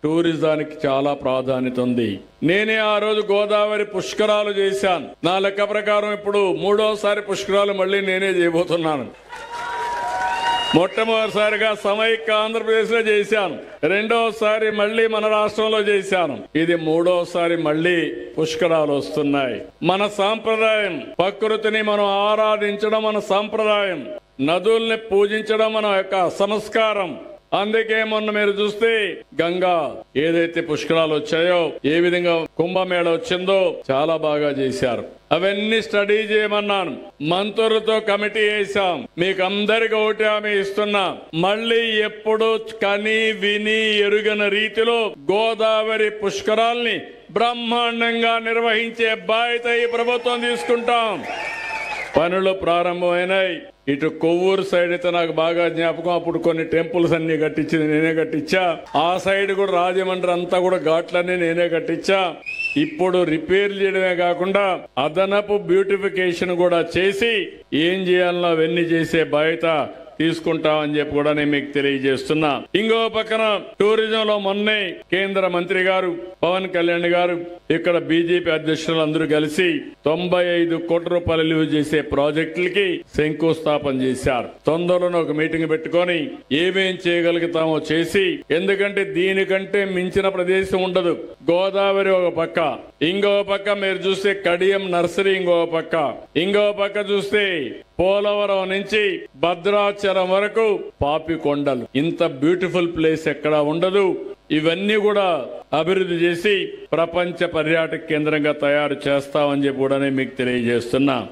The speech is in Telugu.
టూరిజానికి చాలా ప్రాధాన్యత ఉంది. నేనే ఆ రోజు గోదావరి పుష్కరాలు చేశాను. నా లెక్క ప్రకారం ఇప్పుడు 3వసారి పుష్కరాలు మళ్ళీ నేనే చేయబోతున్నాను. మొట్టమొదటిసారిగా సమైక్య ఆంధ్రప్రదేశ్ లో చేశాను, 2వసారి మళ్ళీ మన రాష్ట్రంలో చేశాను, ఇది 3వసారి మళ్ళీ పుష్కరాలు వస్తున్నాయి. మన సాంప్రదాయం, ప్రకృతిని మనం ఆరాధించడం మన సాంప్రదాయం, నదుల్ని పూజించడం మన యొక్క సంస్కారం. అందుకే మొన్న మీరు చూస్తే గంగా ఏదైతే పుష్కరాలు వచ్చాయో, ఏ విధంగా కుంభమేళ వచ్చిందో చాలా బాగా చేశారు. అవన్నీ స్టడీ చేయమన్నాను, మంత్రులతో కమిటీ వేశాం. మీకు అందరికి ఒకటి హామీ ఇస్తున్నా, మళ్ళీ ఎప్పుడు కని విని ఎరుగని రీతిలో గోదావరి పుష్కరాల్ని బ్రహ్మాండంగా నిర్వహించే బాధ్యత ఈ ప్రభుత్వం తీసుకుంటాం. పనులు ప్రారంభమైనాయి. ఇటు కొవ్వూరు సైడ్ అయితే నాకు బాగా జ్ఞాపకం, అప్పుడు కొన్ని టెంపుల్స్ అన్ని కట్టించింది నేనే కట్టించా. ఆ సైడ్ కూడా రాజమండ్రి అంతా కూడా ఘాట్లన్నీ నేనే కట్టించా. ఇప్పుడు రిపేర్ చేయడమే కాకుండా అదనపు బ్యూటిఫికేషన్ కూడా చేసి ఏం చేయాలనో అవన్నీ చేసే బాధ్యత తీసుకుంటామని చెప్పి కూడా నేను మీకు తెలియజేస్తున్నా. ఇంకో పక్కన టూరిజం లో మొన్నే కేంద్ర మంత్రి గారు పవన్ కళ్యాణ్ గారు ఇక్కడ బీజేపీ అధ్యక్షులు అందరూ కలిసి 95 కోట్ల రూపాయలు విలువ చేసే ప్రాజెక్టులకి శంకుస్థాపన చేశారు. తొందరలోనే ఒక మీటింగ్ పెట్టుకొని ఏమేం చేయగలుగుతామో చేసి, ఎందుకంటే దీనికంటే మించిన ప్రదేశం ఉండదు. గోదావరి ఒక పక్క, ఇంకో పక్క మీరు చూస్తే కడియం నర్సరీ, ఇంకో పక్క చూస్తే పోలవరం నుంచి భద్రాచలం వరకు పాపికొండలు. ఇంత బ్యూటిఫుల్ ప్లేస్ ఎక్కడా ఉండదు. ఇవన్నీ కూడా అభివృద్ధి చేసి ప్రపంచ పర్యాటక కేంద్రంగా తయారు చేస్తామని చెప్పి కూడా మీకు తెలియజేస్తున్నా.